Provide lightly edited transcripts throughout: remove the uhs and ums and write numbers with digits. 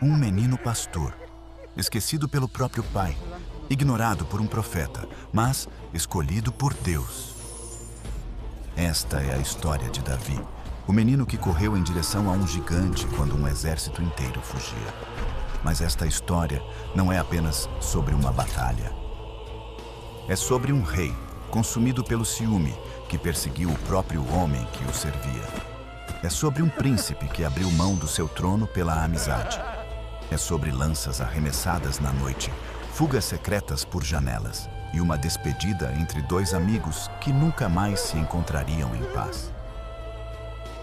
um menino pastor, esquecido pelo próprio pai, ignorado por um profeta, mas escolhido por Deus. Esta é a história de Davi, o menino que correu em direção a um gigante quando um exército inteiro fugia. Mas esta história não é apenas sobre uma batalha. É sobre um rei, consumido pelo ciúme, que perseguiu o próprio homem que o servia. É sobre um príncipe que abriu mão do seu trono pela amizade. É sobre lanças arremessadas na noite, fugas secretas por janelas e uma despedida entre dois amigos que nunca mais se encontrariam em paz.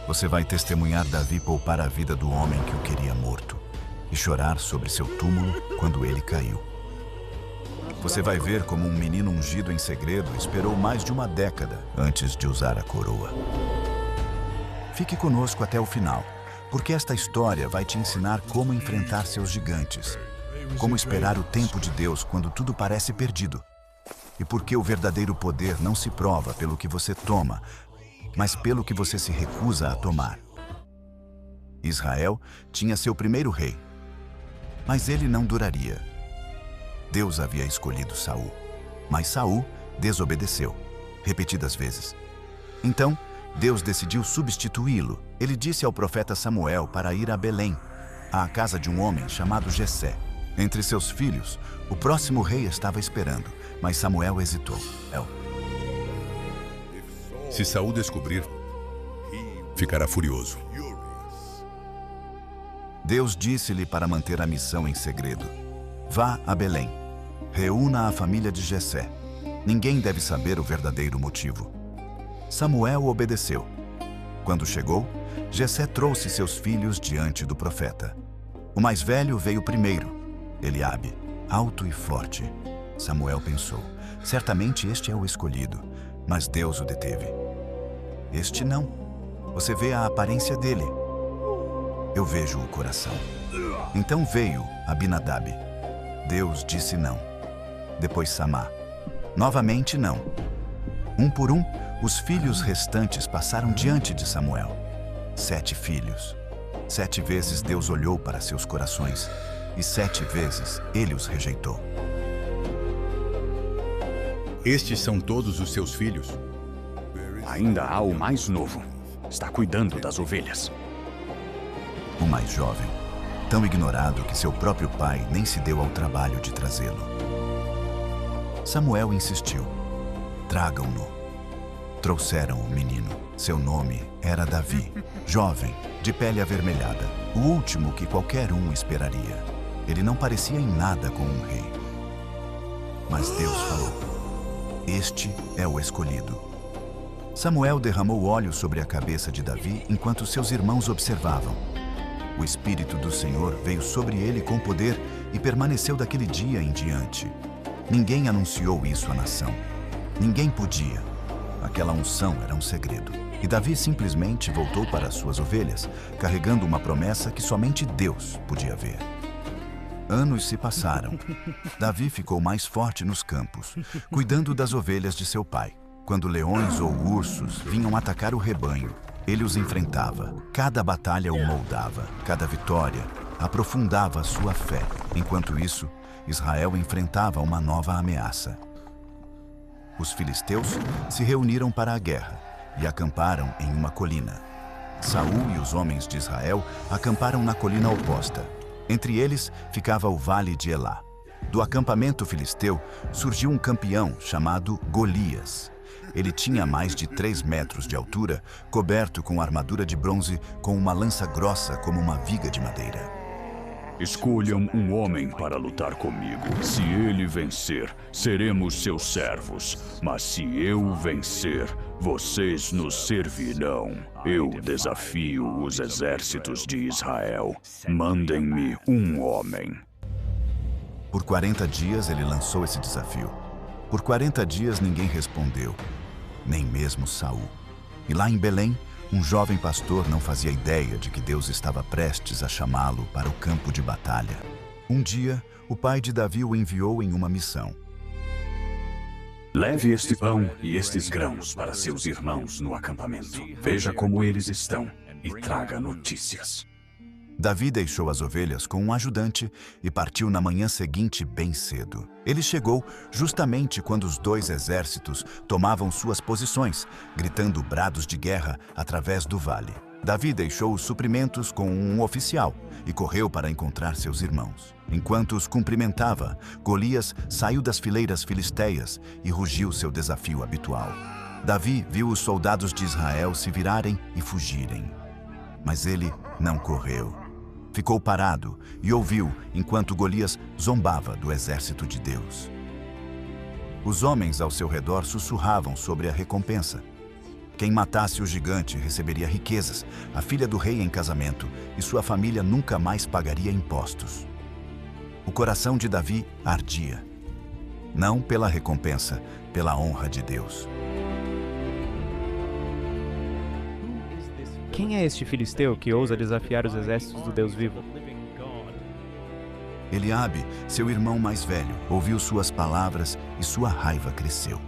Você vai testemunhar Davi poupar a vida do homem que o queria morto e chorar sobre seu túmulo quando ele caiu. Você vai ver como um menino ungido em segredo esperou mais de uma década antes de usar a coroa. Fique conosco até o final, porque esta história vai te ensinar como enfrentar seus gigantes, como esperar o tempo de Deus quando tudo parece perdido, e porque o verdadeiro poder não se prova pelo que você toma, mas pelo que você se recusa a tomar. Israel tinha seu primeiro rei, mas ele não duraria. Deus havia escolhido Saul, mas Saul desobedeceu, repetidas vezes. Então, Deus decidiu substituí-lo. Ele disse ao profeta Samuel para ir a Belém, à casa de um homem chamado Jessé. Entre seus filhos, o próximo rei estava esperando, mas Samuel hesitou. Se Saul descobrir, ficará furioso. Deus disse-lhe para manter a missão em segredo. Vá a Belém. Reúna a família de Jessé. Ninguém deve saber o verdadeiro motivo. Samuel obedeceu. Quando chegou, Jessé trouxe seus filhos diante do profeta. O mais velho veio primeiro, Eliabe, alto e forte. Samuel pensou, certamente este é o escolhido, mas Deus o deteve. Este não. Você vê a aparência dele. Eu vejo o coração. Então veio Abinadab. Deus disse não. Depois Samá. Novamente não. Um por um, os filhos restantes passaram diante de Samuel. 7 filhos. 7 vezes Deus olhou para seus corações, e 7 vezes ele os rejeitou. Estes são todos os seus filhos? Ainda há o mais novo. Está cuidando das ovelhas. O mais jovem, tão ignorado que seu próprio pai nem se deu ao trabalho de trazê-lo. Samuel insistiu. Tragam-no. Trouxeram o menino. Seu nome era Davi, jovem, de pele avermelhada, o último que qualquer um esperaria. Ele não parecia em nada com um rei. Mas Deus falou: este é o escolhido. Samuel derramou óleo sobre a cabeça de Davi enquanto seus irmãos observavam. O Espírito do Senhor veio sobre ele com poder e permaneceu daquele dia em diante. Ninguém anunciou isso à nação. Ninguém podia. Aquela unção era um segredo. E Davi simplesmente voltou para as suas ovelhas, carregando uma promessa que somente Deus podia ver. Anos se passaram. Davi ficou mais forte nos campos, cuidando das ovelhas de seu pai. Quando leões ou ursos vinham atacar o rebanho, ele os enfrentava. Cada batalha o moldava, cada vitória aprofundava sua fé. Enquanto isso, Israel enfrentava uma nova ameaça. Os filisteus se reuniram para a guerra e acamparam em uma colina. Saul e os homens de Israel acamparam na colina oposta. Entre eles ficava o vale de Elá. Do acampamento filisteu surgiu um campeão chamado Golias. Ele tinha mais de 3 metros de altura, coberto com armadura de bronze, com uma lança grossa como uma viga de madeira. Escolham um homem para lutar comigo. Se ele vencer, seremos seus servos. Mas se eu vencer, vocês nos servirão. Eu desafio os exércitos de Israel. Mandem-me um homem. Por 40 dias ele lançou esse desafio. Por 40 dias ninguém respondeu, nem mesmo Saul. E lá em Belém, um jovem pastor não fazia ideia de que Deus estava prestes a chamá-lo para o campo de batalha. Um dia, o pai de Davi o enviou em uma missão. Leve este pão e estes grãos para seus irmãos no acampamento. Veja como eles estão e traga notícias. Davi deixou as ovelhas com um ajudante e partiu na manhã seguinte bem cedo. Ele chegou justamente quando os dois exércitos tomavam suas posições, gritando brados de guerra através do vale. Davi deixou os suprimentos com um oficial e correu para encontrar seus irmãos. Enquanto os cumprimentava, Golias saiu das fileiras filisteias e rugiu seu desafio habitual. Davi viu os soldados de Israel se virarem e fugirem. Mas ele não correu. Ficou parado e ouviu enquanto Golias zombava do exército de Deus. Os homens ao seu redor sussurravam sobre a recompensa. Quem matasse o gigante receberia riquezas, a filha do rei em casamento, e sua família nunca mais pagaria impostos. O coração de Davi ardia. Não pela recompensa, pela honra de Deus. Quem é este filisteu que ousa desafiar os exércitos do Deus vivo? Eliabe, seu irmão mais velho, ouviu suas palavras e sua raiva cresceu.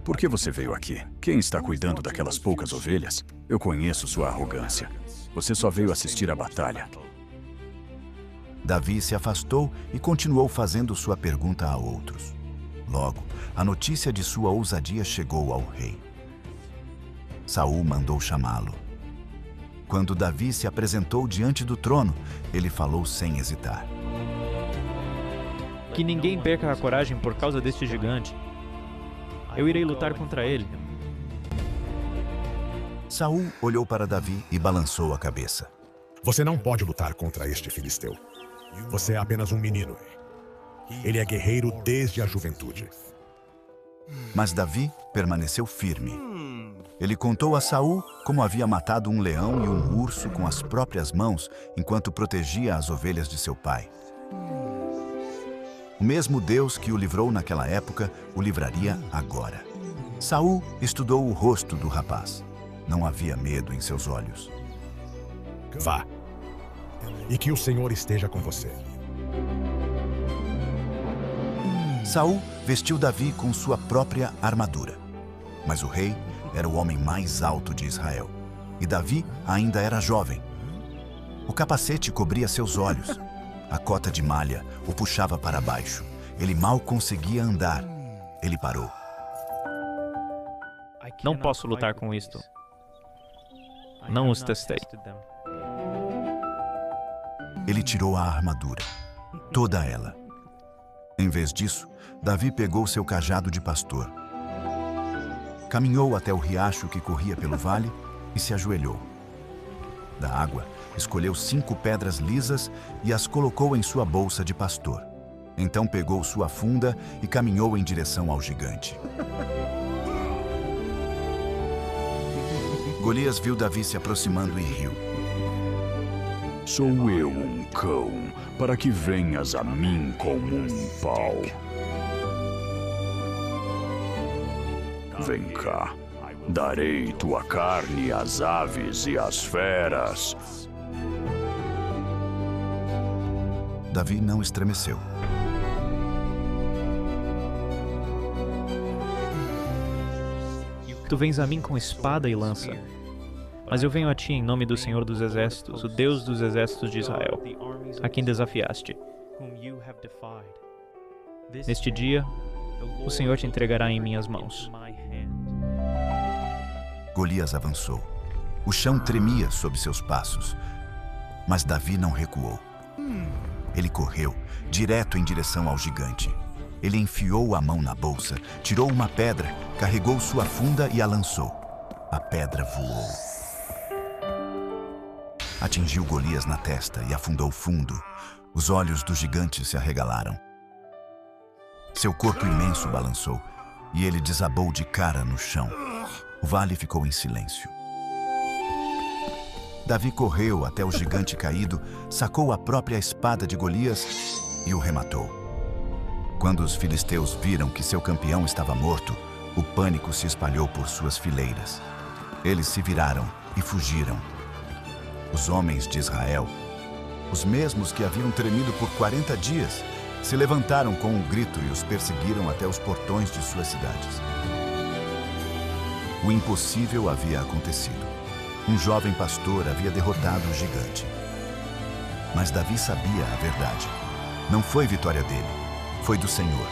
Por que você veio aqui? Quem está cuidando daquelas poucas ovelhas? Eu conheço sua arrogância. Você só veio assistir à batalha. Davi se afastou e continuou fazendo sua pergunta a outros. Logo, a notícia de sua ousadia chegou ao rei. Saul mandou chamá-lo. Quando Davi se apresentou diante do trono, ele falou sem hesitar. Que ninguém perca a coragem por causa deste gigante. Eu irei lutar contra ele. Saul olhou para Davi e balançou a cabeça. Você não pode lutar contra este filisteu. Você é apenas um menino. Ele é guerreiro desde a juventude. Mas Davi permaneceu firme. Ele contou a Saul como havia matado um leão e um urso com as próprias mãos enquanto protegia as ovelhas de seu pai. O mesmo Deus que o livrou naquela época o livraria agora. Saul estudou o rosto do rapaz. Não havia medo em seus olhos. Vá. E que o Senhor esteja com você. Saul vestiu Davi com sua própria armadura. Mas o rei era o homem mais alto de Israel. E Davi ainda era jovem. O capacete cobria seus olhos. A cota de malha o puxava para baixo. Ele mal conseguia andar. Ele parou. Não posso lutar com isto. Não os testei. Ele tirou a armadura. Toda ela. Em vez disso, Davi pegou seu cajado de pastor. Caminhou até o riacho que corria pelo vale e se ajoelhou. Da água, escolheu 5 pedras lisas e as colocou em sua bolsa de pastor. Então pegou sua funda e caminhou em direção ao gigante. Golias viu Davi se aproximando e riu. Sou eu um cão, para que venhas a mim como um pau. Vem cá, darei tua carne às aves e às feras. Davi não estremeceu. Tu vens a mim com espada e lança. Mas eu venho a ti em nome do Senhor dos Exércitos, o Deus dos Exércitos de Israel, a quem desafiaste. Neste dia, o Senhor te entregará em minhas mãos. Golias avançou. O chão tremia sob seus passos. Mas Davi não recuou. Ele correu, direto em direção ao gigante. Ele enfiou a mão na bolsa, tirou uma pedra, carregou sua funda e a lançou. A pedra voou. Atingiu Golias na testa e afundou fundo. Os olhos do gigante se arregalaram. Seu corpo imenso balançou e ele desabou de cara no chão. O vale ficou em silêncio. Davi correu até o gigante caído, sacou a própria espada de Golias e o rematou. Quando os filisteus viram que seu campeão estava morto, o pânico se espalhou por suas fileiras. Eles se viraram e fugiram. Os homens de Israel, os mesmos que haviam tremido por 40 dias, se levantaram com um grito e os perseguiram até os portões de suas cidades. O impossível havia acontecido. Um jovem pastor havia derrotado o gigante. Mas Davi sabia a verdade. Não foi vitória dele, foi do Senhor.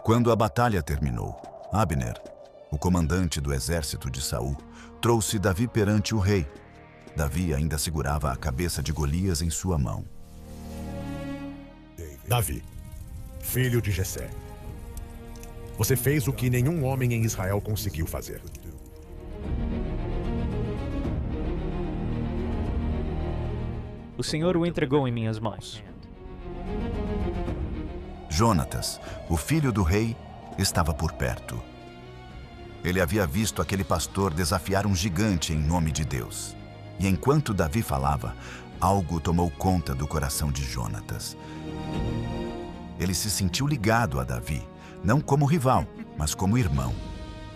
Quando a batalha terminou, Abner, o comandante do exército de Saul, trouxe Davi perante o rei. Davi ainda segurava a cabeça de Golias em sua mão. Davi, filho de Jessé, você fez o que nenhum homem em Israel conseguiu fazer. O Senhor o entregou em minhas mãos. Jonatas, o filho do rei, estava por perto. Ele havia visto aquele pastor desafiar um gigante em nome de Deus. E enquanto Davi falava, algo tomou conta do coração de Jonatas. Ele se sentiu ligado a Davi, não como rival, mas como irmão.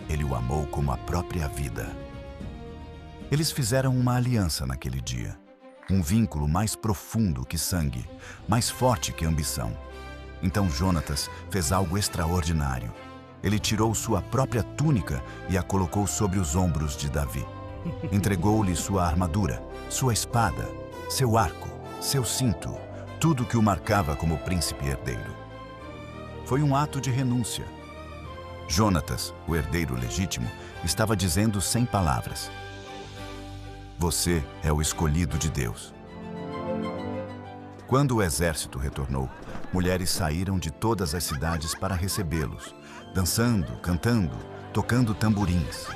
Ele o amou como a própria vida. Eles fizeram uma aliança naquele dia. Um vínculo mais profundo que sangue, mais forte que ambição. Então Jonatas fez algo extraordinário. Ele tirou sua própria túnica e a colocou sobre os ombros de Davi. Entregou-lhe sua armadura, sua espada, seu arco, seu cinto, tudo que o marcava como príncipe herdeiro. Foi um ato de renúncia. Jonatas, o herdeiro legítimo, estava dizendo sem palavras: você é o escolhido de Deus. Quando o exército retornou, mulheres saíram de todas as cidades para recebê-los, dançando, cantando, tocando tamborins.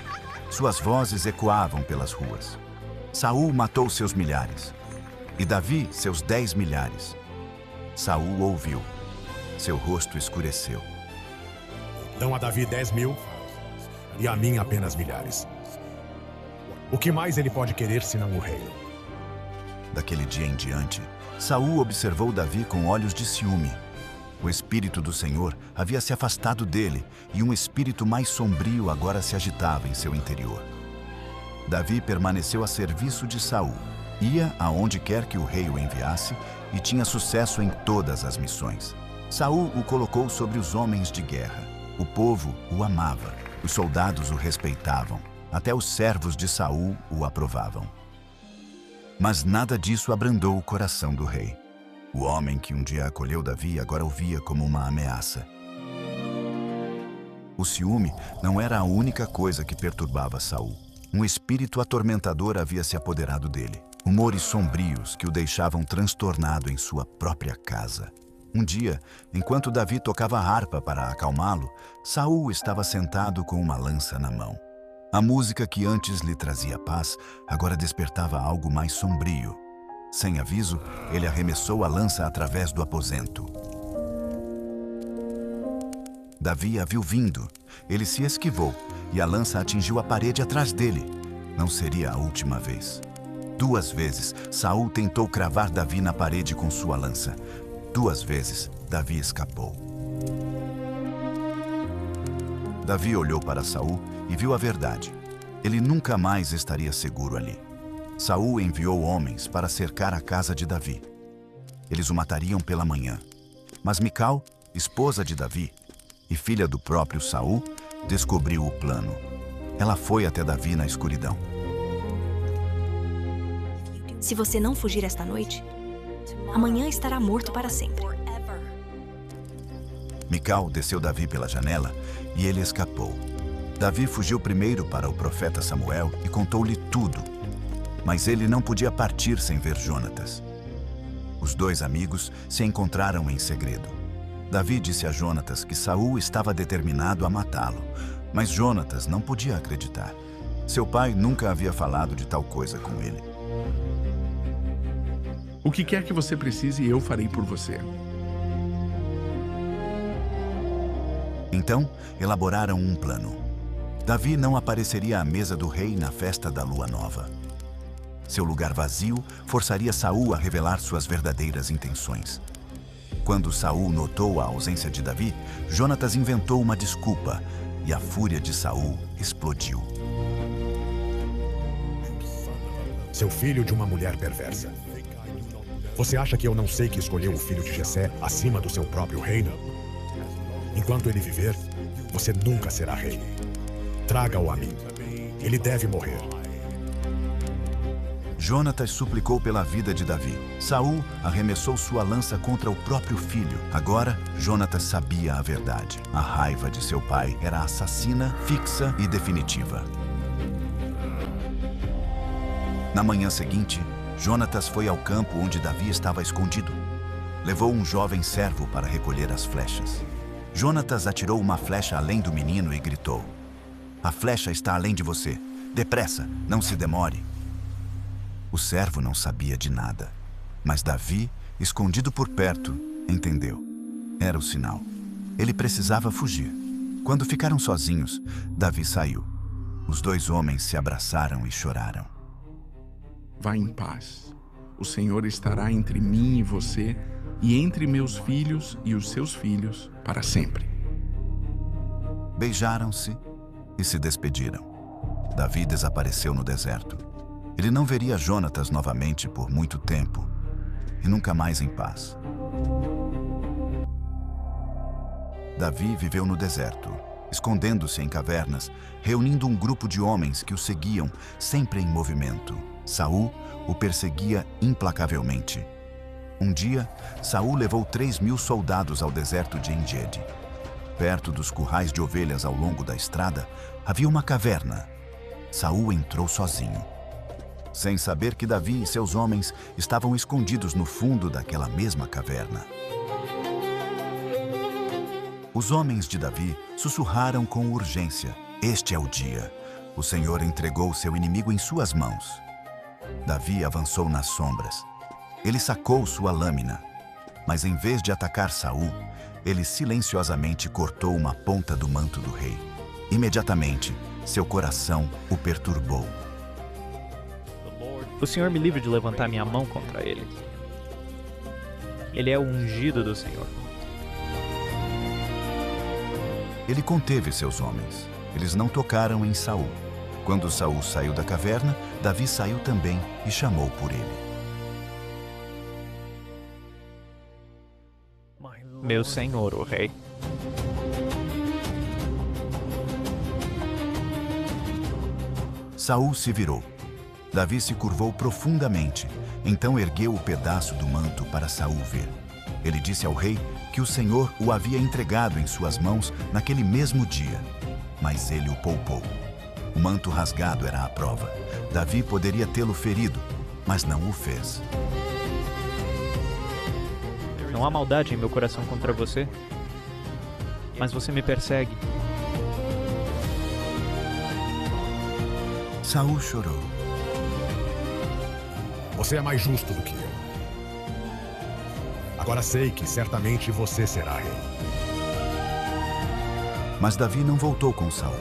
Suas vozes ecoavam pelas ruas. Saul matou seus milhares, e Davi seus 10 milhares. Saul ouviu. Seu rosto escureceu. Dão a Davi 10.000 e a mim apenas milhares. O que mais ele pode querer senão o reino? Daquele dia em diante, Saul observou Davi com olhos de ciúme. O espírito do Senhor havia se afastado dele e um espírito mais sombrio agora se agitava em seu interior. Davi permaneceu a serviço de Saul, ia aonde quer que o rei o enviasse e tinha sucesso em todas as missões. Saul o colocou sobre os homens de guerra. O povo o amava, os soldados o respeitavam, até os servos de Saul o aprovavam. Mas nada disso abrandou o coração do rei. O homem que um dia acolheu Davi agora o via como uma ameaça. O ciúme não era a única coisa que perturbava Saul. Um espírito atormentador havia se apoderado dele. Humores sombrios que o deixavam transtornado em sua própria casa. Um dia, enquanto Davi tocava a harpa para acalmá-lo, Saul estava sentado com uma lança na mão. A música que antes lhe trazia paz, agora despertava algo mais sombrio. Sem aviso, ele arremessou a lança através do aposento. Davi a viu vindo. Ele se esquivou e a lança atingiu a parede atrás dele. Não seria a última vez. 2 vezes, Saul tentou cravar Davi na parede com sua lança. 2 vezes, Davi escapou. Davi olhou para Saul e viu a verdade. Ele nunca mais estaria seguro ali. Saul enviou homens para cercar a casa de Davi. Eles o matariam pela manhã. Mas Mical, esposa de Davi e filha do próprio Saul, descobriu o plano. Ela foi até Davi na escuridão. Se você não fugir esta noite, amanhã estará morto para sempre. Mical desceu Davi pela janela e ele escapou. Davi fugiu primeiro para o profeta Samuel e contou-lhe tudo. Mas ele não podia partir sem ver Jonatas. Os 2 amigos se encontraram em segredo. Davi disse a Jonatas que Saul estava determinado a matá-lo, mas Jonatas não podia acreditar. Seu pai nunca havia falado de tal coisa com ele. O que quer que você precise, eu farei por você. Então, elaboraram um plano. Davi não apareceria à mesa do rei na festa da lua nova. Seu lugar vazio forçaria Saul a revelar suas verdadeiras intenções. Quando Saul notou a ausência de Davi, Jonatas inventou uma desculpa e a fúria de Saul explodiu. Seu filho de uma mulher perversa. Você acha que eu não sei que escolheu o filho de Jessé acima do seu próprio reino? Enquanto ele viver, você nunca será rei. Traga-o a mim. Ele deve morrer. Jonatas suplicou pela vida de Davi. Saul arremessou sua lança contra o próprio filho. Agora, Jonatas sabia a verdade. A raiva de seu pai era assassina, fixa e definitiva. Na manhã seguinte, Jonatas foi ao campo onde Davi estava escondido. Levou um jovem servo para recolher as flechas. Jonatas atirou uma flecha além do menino e gritou: "A flecha está além de você. Depressa, não se demore." O servo não sabia de nada, mas Davi, escondido por perto, entendeu. Era o sinal. Ele precisava fugir. Quando ficaram sozinhos, Davi saiu. Os dois homens se abraçaram e choraram. Vá em paz. O Senhor estará entre mim e você, e entre meus filhos e os seus filhos, para sempre. Beijaram-se e se despediram. Davi desapareceu no deserto. Ele não veria Jonatas novamente por muito tempo, e nunca mais em paz. Davi viveu no deserto, escondendo-se em cavernas, reunindo um grupo de homens que o seguiam, sempre em movimento. Saul o perseguia implacavelmente. Um dia, Saul levou 3.000 soldados ao deserto de En-Gedi. Perto dos currais de ovelhas ao longo da estrada, havia uma caverna. Saul entrou sozinho, sem saber que Davi e seus homens estavam escondidos no fundo daquela mesma caverna. Os homens de Davi sussurraram com urgência: "Este é o dia. O Senhor entregou seu inimigo em suas mãos." Davi avançou nas sombras. Ele sacou sua lâmina, mas em vez de atacar Saul, ele silenciosamente cortou uma ponta do manto do rei. Imediatamente, seu coração o perturbou. O Senhor me livre de levantar minha mão contra ele. Ele é o ungido do Senhor. Ele conteve seus homens. Eles não tocaram em Saul. Quando Saul saiu da caverna, Davi saiu também e chamou por ele. Meu senhor, o rei. Saul se virou. Davi se curvou profundamente, então ergueu o pedaço do manto para Saul ver. Ele disse ao rei que o Senhor o havia entregado em suas mãos naquele mesmo dia, mas ele o poupou. O manto rasgado era a prova. Davi poderia tê-lo ferido, mas não o fez. Não há maldade em meu coração contra você, mas você me persegue. Saul chorou. Você é mais justo do que eu. Agora sei que certamente você será rei. Mas Davi não voltou com Saul.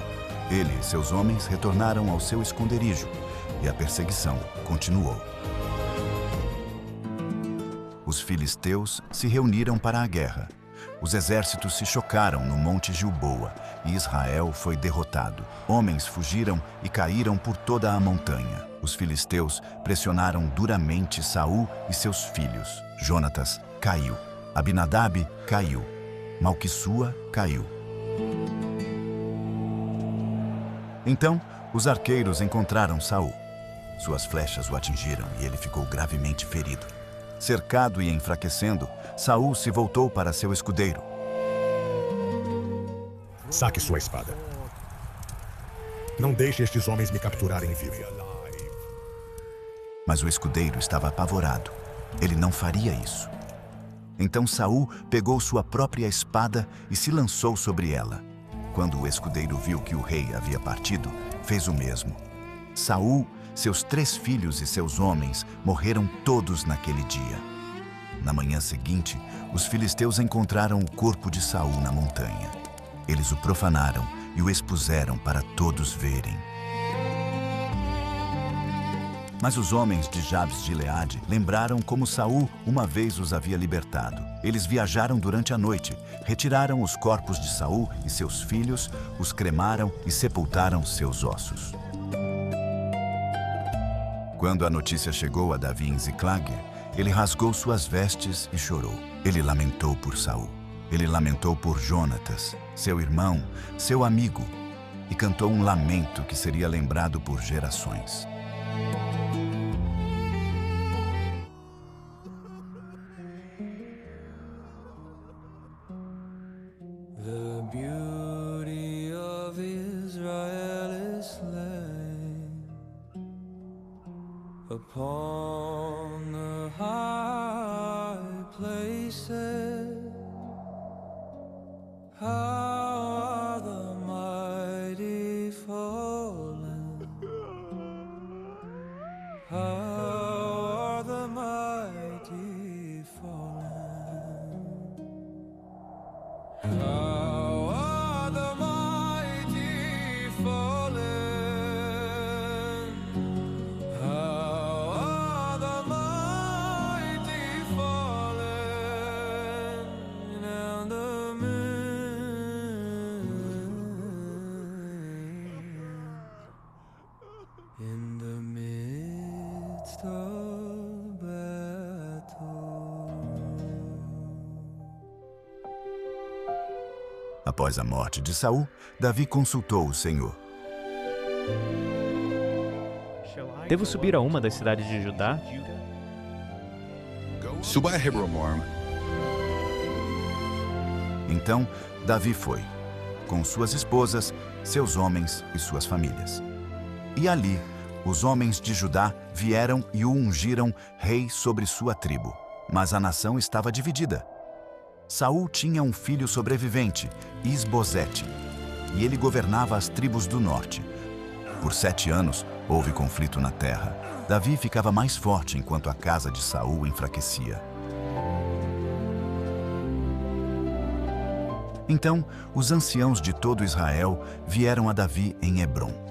Ele e seus homens retornaram ao seu esconderijo, e a perseguição continuou. Os filisteus se reuniram para a guerra. Os exércitos se chocaram no Monte Gilboa, e Israel foi derrotado. Homens fugiram e caíram por toda a montanha. Os filisteus pressionaram duramente Saul e seus filhos. Jonatas caiu. Abinadab caiu. Malquissua caiu. Então, os arqueiros encontraram Saul. Suas flechas o atingiram e ele ficou gravemente ferido. Cercado e enfraquecendo, Saul se voltou para seu escudeiro. Saque sua espada. Não deixe estes homens me capturarem vivo. Mas o escudeiro estava apavorado. Ele não faria isso. Então Saul pegou sua própria espada e se lançou sobre ela. Quando o escudeiro viu que o rei havia partido, fez o mesmo. Saul, seus 3 filhos e seus homens morreram todos naquele dia. Na manhã seguinte, os filisteus encontraram o corpo de Saul na montanha. Eles o profanaram e o expuseram para todos verem. Mas os homens de Jabes de Gileade lembraram como Saul uma vez os havia libertado. Eles viajaram durante a noite, retiraram os corpos de Saul e seus filhos, os cremaram e sepultaram seus ossos. Quando a notícia chegou a Davi em Ziclag, ele rasgou suas vestes e chorou. Ele lamentou por Saul. Ele lamentou por Jonatas, seu irmão, seu amigo, e cantou um lamento que seria lembrado por gerações. beauty of Israel is slain upon the high places. How are the mighty fallen? How are the mighty fallen? How are the mighty fallen? How are the mighty fallen? And the in the midst of battle. Após a morte de Saul, Davi consultou o Senhor. Devo subir a uma das cidades de Judá? Suba a Hebron. Então, Davi foi, com suas esposas, seus homens e suas famílias. E ali, os homens de Judá vieram e o ungiram rei sobre sua tribo. Mas a nação estava dividida. Saul tinha um filho sobrevivente, Isbosete, e ele governava as tribos do norte. Por 7 anos, houve conflito na terra. Davi ficava mais forte enquanto a casa de Saul enfraquecia. Então, os anciãos de todo Israel vieram a Davi em Hebrom.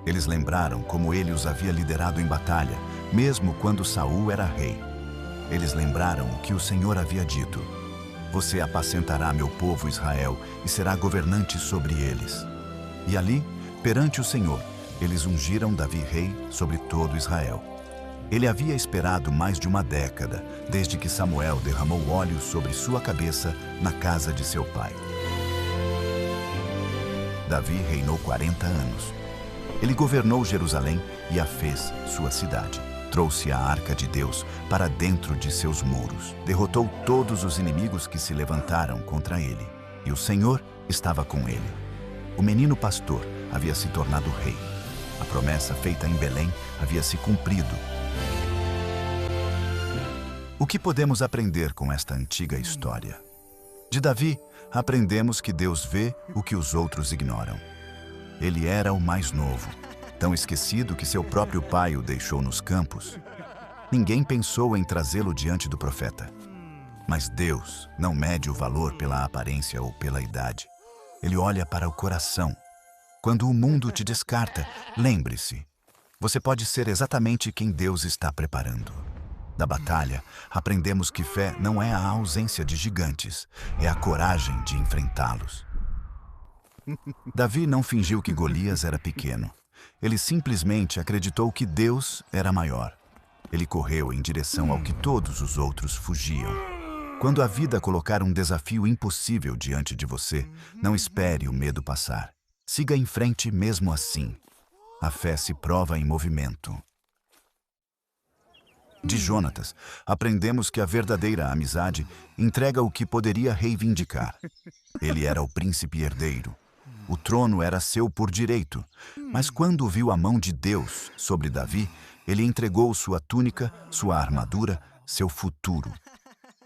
Eles lembraram como ele os havia liderado em batalha, mesmo quando Saul era rei. Eles lembraram o que o Senhor havia dito: "Você apacentará meu povo Israel e será governante sobre eles." E ali, perante o Senhor, eles ungiram Davi rei sobre todo Israel. Ele havia esperado mais de uma década, desde que Samuel derramou óleo sobre sua cabeça na casa de seu pai. Davi reinou 40 anos. Ele governou Jerusalém e a fez sua cidade. Trouxe a arca de Deus para dentro de seus muros. Derrotou todos os inimigos que se levantaram contra ele. E o Senhor estava com ele. O menino pastor havia se tornado rei. A promessa feita em Belém havia se cumprido. O que podemos aprender com esta antiga história? De Davi, aprendemos que Deus vê o que os outros ignoram. Ele era o mais novo, tão esquecido que seu próprio pai o deixou nos campos. Ninguém pensou em trazê-lo diante do profeta. Mas Deus não mede o valor pela aparência ou pela idade. Ele olha para o coração. Quando o mundo te descarta, lembre-se, você pode ser exatamente quem Deus está preparando. Da batalha, aprendemos que fé não é a ausência de gigantes, é a coragem de enfrentá-los. Davi não fingiu que Golias era pequeno. Ele simplesmente acreditou que Deus era maior. Ele correu em direção ao que todos os outros fugiam. Quando a vida colocar um desafio impossível diante de você, não espere o medo passar. Siga em frente mesmo assim. A fé se prova em movimento. De Jonatas, aprendemos que a verdadeira amizade entrega o que poderia reivindicar. Ele era o príncipe herdeiro. O trono era seu por direito, mas quando viu a mão de Deus sobre Davi, ele entregou sua túnica, sua armadura, seu futuro.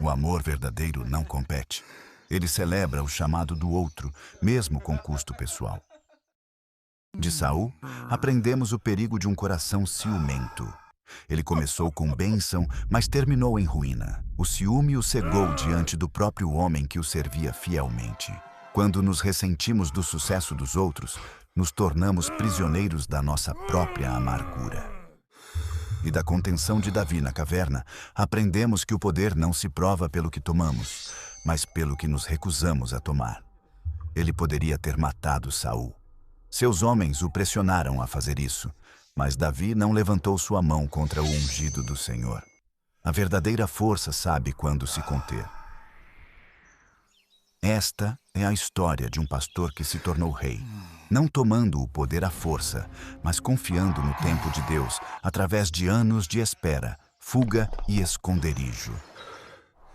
O amor verdadeiro não compete. Ele celebra o chamado do outro, mesmo com custo pessoal. De Saul, aprendemos o perigo de um coração ciumento. Ele começou com bênção, mas terminou em ruína. O ciúme o cegou diante do próprio homem que o servia fielmente. Quando nos ressentimos do sucesso dos outros, nos tornamos prisioneiros da nossa própria amargura. E da contenção de Davi na caverna, aprendemos que o poder não se prova pelo que tomamos, mas pelo que nos recusamos a tomar. Ele poderia ter matado Saul. Seus homens o pressionaram a fazer isso, mas Davi não levantou sua mão contra o ungido do Senhor. A verdadeira força sabe quando se conter. Esta é a história de um pastor que se tornou rei, não tomando o poder à força, mas confiando no tempo de Deus através de anos de espera, fuga e esconderijo.